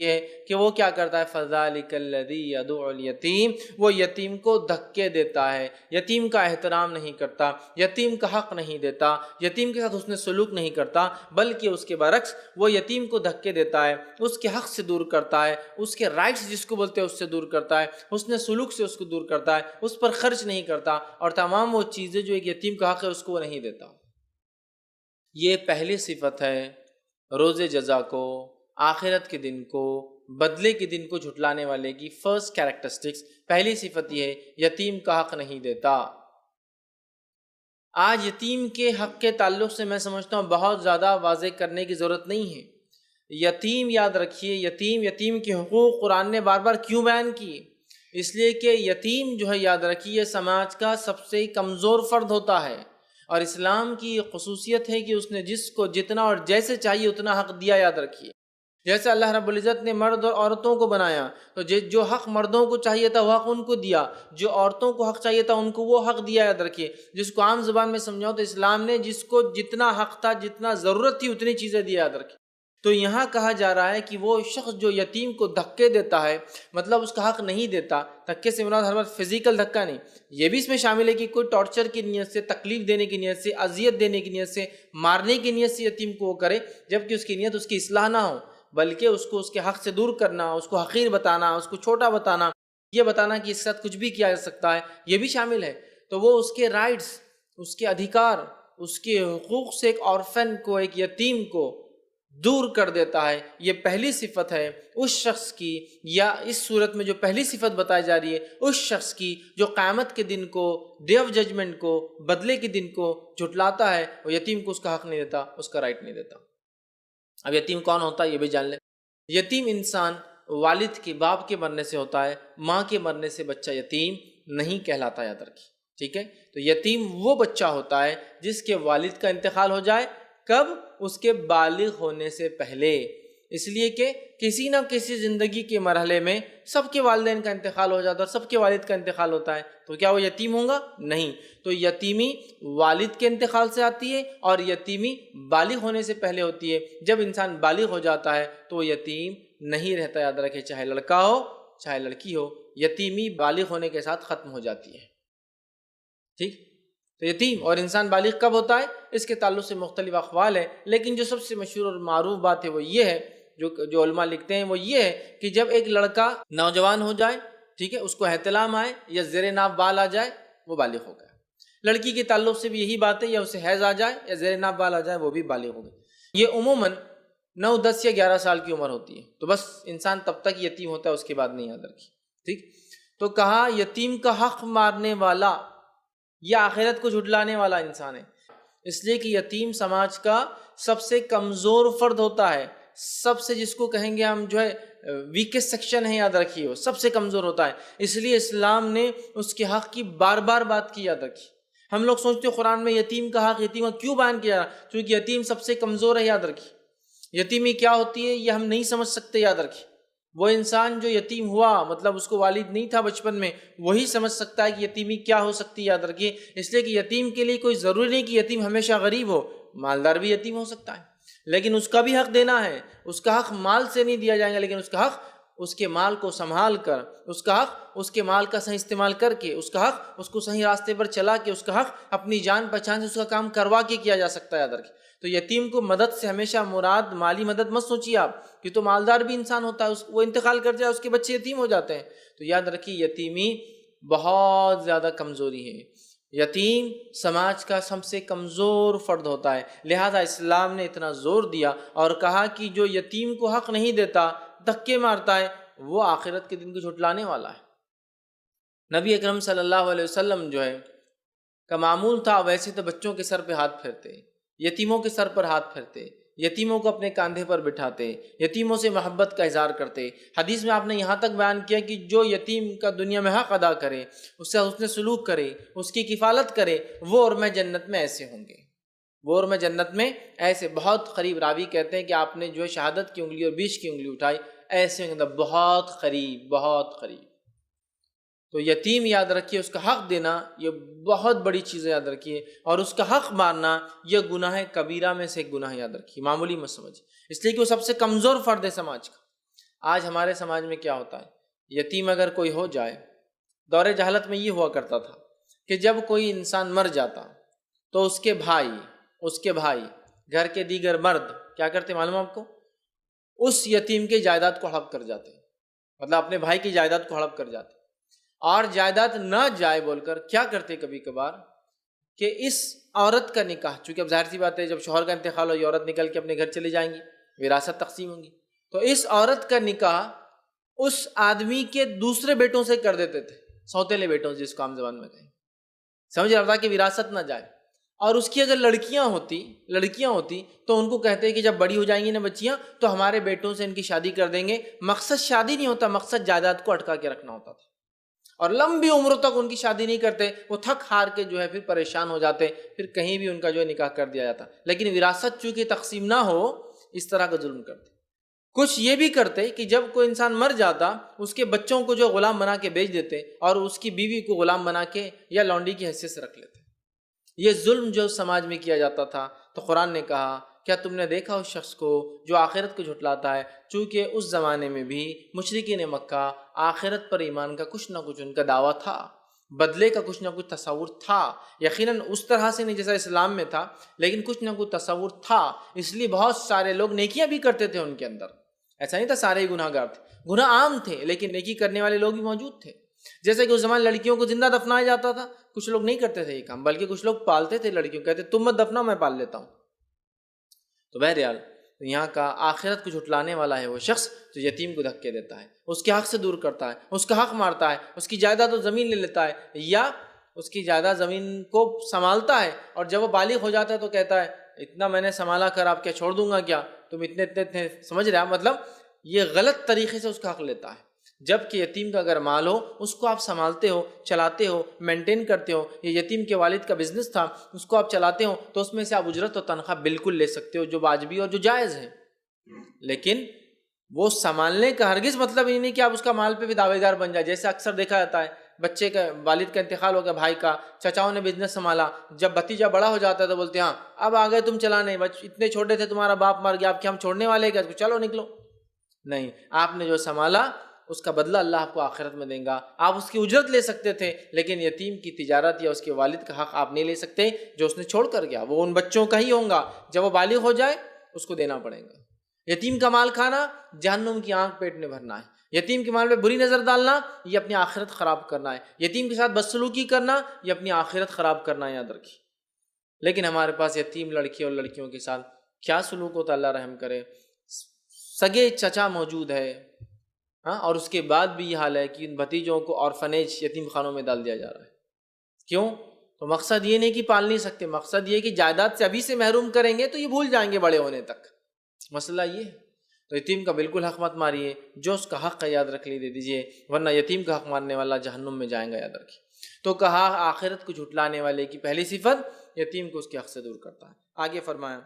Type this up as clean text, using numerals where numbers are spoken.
ہے کہ وہ کیا کرتا ہے، فَذَلِكَ الَّذِي يَدُعُ الْيَتِيمَ، وہ یتیم کو دھکے دیتا ہے، یتیم کا احترام نہیں کرتا، یتیم کا حق نہیں دیتا، یتیم کے ساتھ حسن سلوک نہیں کرتا، بلکہ اس کے برعکس وہ یتیم کو دھکے دیتا ہے، اس کے حق سے دور کرتا ہے، اس کے رائٹس جس کو بولتے ہیں اس سے دور کرتا ہے، حسن سلوک سے اس کو دور کرتا ہے، اس پر خرچ نہیں کرتا، اور تمام وہ چیزیں جو ایک یتیم کا حق ہے اس کو وہ نہیں دیتا۔ یہ پہلی صفت ہے روز جزا کو، آخرت کے دن کو، بدلے کے دن کو جھٹلانے والے کی فرسٹ کیریکٹرسٹکس، پہلی صفت یہ ہے، یتیم کا حق نہیں دیتا۔ آج یتیم کے حق کے تعلق سے میں سمجھتا ہوں بہت زیادہ واضح کرنے کی ضرورت نہیں ہے۔ یتیم یاد رکھیے، یتیم کے حقوق قرآن نے بار بار کیوں بیان کیے؟ اس لیے کہ یتیم جو ہے یاد رکھیے سماج کا سب سے کمزور فرد ہوتا ہے، اور اسلام کی خصوصیت ہے کہ اس نے جس کو جتنا اور جیسے چاہیے اتنا حق دیا۔ یاد رکھیے جیسے اللہ رب العزت نے مرد اور عورتوں کو بنایا تو جو حق مردوں کو چاہیے تھا وہ حق ان کو دیا، جو عورتوں کو حق چاہیے تھا ان کو وہ حق دیا۔ یاد رکھیے، جس کو عام زبان میں سمجھاؤ تو اسلام نے جس کو جتنا حق تھا، جتنا ضرورت تھی، اتنی چیزیں دی۔ یاد رکھیے، تو یہاں کہا جا رہا ہے کہ وہ شخص جو یتیم کو دھکے دیتا ہے، مطلب اس کا حق نہیں دیتا۔ دھکے سے مراد ہر وقت فزیکل دھکا نہیں، یہ بھی اس میں شامل ہے کہ کوئی ٹارچر کی نیت سے، تکلیف دینے کی نیت سے، اذیت دینے کی نیت سے، مارنے کی نیت سے یتیم کو وہ کرے، جبکہ اس کی نیت اس کی اصلاح نہ ہو، بلکہ اس کو اس کے حق سے دور کرنا، اس کو حقیر بتانا، اس کو چھوٹا بتانا، یہ بتانا کہ اس کے ساتھ کچھ بھی کیا جا سکتا ہے، یہ بھی شامل ہے۔ تو وہ اس کے رائٹس، اس کے ادھیکار، اس کے حقوق سے ایک آرفن کو، ایک یتیم کو دور کر دیتا ہے۔ یہ پہلی صفت ہے اس شخص کی، یا اس صورت میں جو پہلی صفت بتائی جا رہی ہے اس شخص کی جو قیامت کے دن کو، ڈے آف ججمنٹ کو، بدلے کے دن کو جھٹلاتا ہے، وہ یتیم کو اس کا حق نہیں دیتا، اس کا رائٹ نہیں دیتا۔ اب یتیم کون ہوتا ہے یہ بھی جان لیں۔ یتیم انسان والد کے، باپ کے مرنے سے ہوتا ہے، ماں کے مرنے سے بچہ یتیم نہیں کہلاتا۔ یاد رکھیے، ٹھیک ہے؟ تو یتیم وہ بچہ ہوتا ہے جس کے والد کا انتقال ہو جائے، کب؟ اس کے بالغ ہونے سے پہلے، اس لیے کہ کسی نہ کسی زندگی کے مرحلے میں سب کے والدین کا انتقال ہو جاتا ہے اور سب کے والد کا انتقال ہوتا ہے، تو کیا وہ یتیم ہوگا؟ نہیں۔ تو یتیمی والد کے انتقال سے آتی ہے، اور یتیمی بالغ ہونے سے پہلے ہوتی ہے۔ جب انسان بالغ ہو جاتا ہے تو وہ یتیم نہیں رہتا۔ یاد رکھے، چاہے لڑکا ہو چاہے لڑکی ہو، یتیمی بالغ ہونے کے ساتھ ختم ہو جاتی ہے۔ ٹھیک؟ تو یتیم اور انسان بالغ کب ہوتا ہے، اس کے تعلق سے مختلف اقوال ہیں، لیکن جو سب سے مشہور اور معروف بات ہے وہ یہ ہے، جو علماء لکھتے ہیں وہ یہ ہے کہ جب ایک لڑکا نوجوان ہو جائے، ٹھیک ہے، اس کو احتلام آئے یا زیر ناف بال آ جائے، وہ بالغ ہو گیا۔ لڑکی کے تعلق سے بھی یہی بات ہے، یا اسے حیض آ جائے یا زیر ناف بال آ جائے، وہ بھی بالغ ہو گئی۔ یہ عموماً 9، 10 یا 11 سال کی عمر ہوتی ہے، تو بس انسان تب تک یتیم ہوتا ہے، اس کے بعد نہیں۔ یاد رکھیے، ٹھیک؟ تو کہا یتیم کا حق مارنے والا یا آخرت کو جھٹلانے والا انسان ہے، اس لیے کہ یتیم سماج کا سب سے کمزور فرد ہوتا ہے، سب سے جس کو کہیں گے ہم جو ہے ویکسٹ سیکشن ہے، یاد رکھیے، وہ سب سے کمزور ہوتا ہے۔ اس لیے اسلام نے اس کے حق کی بار بار بات کی۔ یاد رکھیے، ہم لوگ سوچتے ہیں قرآن میں یتیم کا حق، یتیم کا کیوں بیان کیا؟ کیونکہ یتیم سب سے کمزور ہے۔ یاد رکھیے، یتیمی کیا ہوتی ہے یہ ہم نہیں سمجھ سکتے۔ یاد رکھیے، وہ انسان جو یتیم ہوا، مطلب اس کو والد نہیں تھا بچپن میں، وہی سمجھ سکتا ہے کہ یتیمی کیا ہو سکتی ہے۔ یاد رکھیے، اس لیے کہ یتیم کے لیے کوئی ضروری نہیں کہ یتیم ہمیشہ غریب ہو، مالدار بھی یتیم ہو سکتا ہے، لیکن اس کا بھی حق دینا ہے۔ اس کا حق مال سے نہیں دیا جائے گا، لیکن اس کا حق اس کے مال کو سنبھال کر، اس کا حق اس کے مال کا صحیح استعمال کر کے، اس کا حق اس کو صحیح راستے پر چلا کے، اس کا حق اپنی جان پہچان سے اس کا کام کروا کے کیا جا سکتا ہے۔ یاد رکھیے، تو یتیم کو مدد سے ہمیشہ مراد مالی مدد مت سوچیے آپ، کہ تو مالدار بھی انسان ہوتا ہے، وہ انتقال کر جائے، اس کے بچے یتیم ہو جاتے ہیں۔ تو یاد رکھیے، یتیمی بہت زیادہ کمزوری ہے۔ یتیم سماج کا سب سے کمزور فرد ہوتا ہے، لہذا اسلام نے اتنا زور دیا اور کہا کہ جو یتیم کو حق نہیں دیتا، دھکے مارتا ہے، وہ آخرت کے دن کو جھٹلانے والا ہے۔ نبی اکرم صلی اللہ علیہ وسلم جو ہے کا معمول تھا، ویسے تو بچوں کے سر پہ ہاتھ پھیرتے، یتیموں کے سر پر ہاتھ پھیرتے، یتیموں کو اپنے کاندھے پر بٹھاتے، یتیموں سے محبت کا اظہار کرتے۔ حدیث میں آپ نے یہاں تک بیان کیا کہ جو یتیم کا دنیا میں حق ادا کرے، اس سے حسن سلوک کرے، اس کی کفالت کرے، وہ اور میں جنت میں ایسے ہوں گے، وہ اور میں جنت میں ایسے۔ بہت قریب، راوی کہتے ہیں کہ آپ نے جو ہے شہادت کی انگلی اور بیچ کی انگلی اٹھائی، ایسے ہوں گے، بہت قریب، بہت قریب۔ تو یتیم یاد رکھیے، اس کا حق دینا یہ بہت بڑی چیز ہے، یاد رکھیے، اور اس کا حق مارنا یہ گناہ کبیرہ میں سے ایک گناہ، یاد رکھیے، معمولی مت سمجھیے، اس لیے کہ وہ سب سے کمزور فرد ہے سماج کا۔ آج ہمارے سماج میں کیا ہوتا ہے، یتیم اگر کوئی ہو جائے، دور جہالت میں یہ ہوا کرتا تھا کہ جب کوئی انسان مر جاتا تو اس کے بھائی گھر کے دیگر مرد کیا کرتے معلوم آپ کو، اس یتیم کے جائیداد کو ہڑپ کر جاتے، مطلب اپنے بھائی کی جائیداد کو ہڑپ کر جاتے، اور جائیداد نہ جائے بول کر کیا کرتے کبھی کبھار کہ اس عورت کا نکاح، چونکہ اب ظاہر سی بات ہے جب شوہر کا انتقال ہو یہ عورت نکل کے اپنے گھر چلی جائیں گی، وراثت تقسیم ہوں گی، تو اس عورت کا نکاح اس آدمی کے دوسرے بیٹوں سے کر دیتے تھے، سوتیلے بیٹوں، جس کو عام زبان میں کہیں، سمجھ رہا تھا کہ وراثت نہ جائے۔ اور اس کی اگر لڑکیاں ہوتی تو ان کو کہتے کہ جب بڑی ہو جائیں گی نا بچیاں تو ہمارے بیٹوں سے ان کی شادی کر دیں گے، مقصد شادی نہیں ہوتا، مقصد جائیداد کو اٹکا کے رکھنا ہوتا تھا، اور لمبی عمروں تک ان کی شادی نہیں کرتے، وہ تھک ہار کے جو ہے پھر پریشان ہو جاتے، پھر کہیں بھی ان کا جو ہے نکاح کر دیا جاتا، لیکن وراثت چونکہ تقسیم نہ ہو اس طرح کا ظلم کرتے۔ کچھ یہ بھی کرتے کہ جب کوئی انسان مر جاتا اس کے بچوں کو جو غلام بنا کے بیچ دیتے اور اس کی بیوی کو غلام بنا کے یا لونڈی کی حیثیت سے رکھ لیتے۔ یہ ظلم جو سماج میں کیا جاتا تھا تو قرآن نے کہا کیا تم نے دیکھا اس شخص کو جو آخرت کو جھٹلاتا ہے، چونکہ اس زمانے میں بھی مشرکین مکہ آخرت پر ایمان کا کچھ نہ کچھ ان کا دعویٰ تھا، بدلے کا کچھ نہ کچھ تصور تھا، یقیناً اس طرح سے نہیں جیسا اسلام میں تھا، لیکن کچھ نہ کچھ تصور تھا، اس لیے بہت سارے لوگ نیکیاں بھی کرتے تھے ان کے اندر، ایسا نہیں تھا سارے ہی گناہ گار تھے، گناہ عام تھے لیکن نیکی کرنے والے لوگ بھی موجود تھے۔ جیسے کہ اس زمان لڑکیوں کو زندہ دفنایا جاتا تھا، کچھ لوگ نہیں کرتے تھے یہ کام، بلکہ کچھ لوگ پالتے تھے لڑکیوں، کہتے تم مت دفنا میں پال لیتا ہوں۔ تو بہرحال یہاں کا آخرت کو جھٹلانے والا ہے وہ شخص جو یتیم کو دھکے دیتا ہے، اس کے حق سے دور کرتا ہے، اس کا حق مارتا ہے، اس کی جائیداد و زمین لے لیتا ہے، یا اس کی جائیداد زمین کو سنبھالتا ہے اور جب وہ بالغ ہو جاتا ہے تو کہتا ہے اتنا میں نے سنبھالا کر آپ کیا چھوڑ دوں گا کیا، تم اتنے سمجھ رہے ہیں، مطلب یہ غلط طریقے سے اس کا حق لیتا ہے۔ جبکہ یتیم کا اگر مال ہو اس کو آپ سنبھالتے ہو، چلاتے ہو، مینٹین کرتے ہو، یہ یتیم کے والد کا بزنس تھا اس کو آپ چلاتے ہو تو اس میں سے آپ اجرت و تنخواہ بالکل لے سکتے ہو جو واجبی اور جو جائز ہے، لیکن وہ سنبھالنے کا ہرگز مطلب یہ نہیں کہ آپ اس کا مال پہ بھی دعوے دار بن جائے۔ جیسے اکثر دیکھا جاتا ہے بچے کا والد کا انتقال ہو گیا، بھائی کا، چچاؤں نے بزنس سنبھالا، جب بھتیجا بڑا ہو جاتا ہے تو بولتے ہیں ہاں اب آ گئے تم چلانے، اتنے چھوٹے تھے تمہارا باپ مر گیا، اب کیا ہم چھوڑنے والے کیا، چلو نکلو۔ نہیں، آپ نے جو سنبھالا اس کا بدلہ اللہ آپ کو آخرت میں دیں گا، آپ اس کی اجرت لے سکتے تھے لیکن یتیم کی تجارت یا اس کے والد کا حق آپ نہیں لے سکتے جو اس نے چھوڑ کر گیا، وہ ان بچوں کا ہی ہوگا، جب وہ بالغ ہو جائے اس کو دینا پڑے گا۔ یتیم کا مال کھانا جہنم کی آنکھ پیٹ میں بھرنا ہے، یتیم کے مال پہ بری نظر ڈالنا یہ اپنی آخرت خراب کرنا ہے، یتیم کے ساتھ بدسلوکی کرنا یہ اپنی آخرت خراب کرنا ہے، یاد رکھیے۔ لیکن ہمارے پاس یتیم لڑکی اور لڑکیوں کے ساتھ کیا سلوک ہوتا ہے، اللہ رحم کرے، سگے چچا موجود ہے ہاں، اور اس کے بعد بھی یہ حال ہے کہ ان بھتیجوں کو آرفنیج یتیم خانوں میں ڈال دیا جا رہا ہے۔ کیوں؟ تو مقصد یہ نہیں کہ پال نہیں سکتے، مقصد یہ کہ جائیداد سے ابھی سے محروم کریں گے تو یہ بھول جائیں گے بڑے ہونے تک، مسئلہ یہ ہے۔ تو یتیم کا بالکل حق مت ماریے، جو اس کا حق ہے یاد رکھ دے دیجیے، ورنہ یتیم کا حق مارنے والا جہنم میں جائیں گا، یاد رکھیے۔ تو کہا آخرت کو جھٹلانے والے کی پہلی صفت یتیم کو اس کے حق سے دور کرتا ہے۔ آگے فرمایا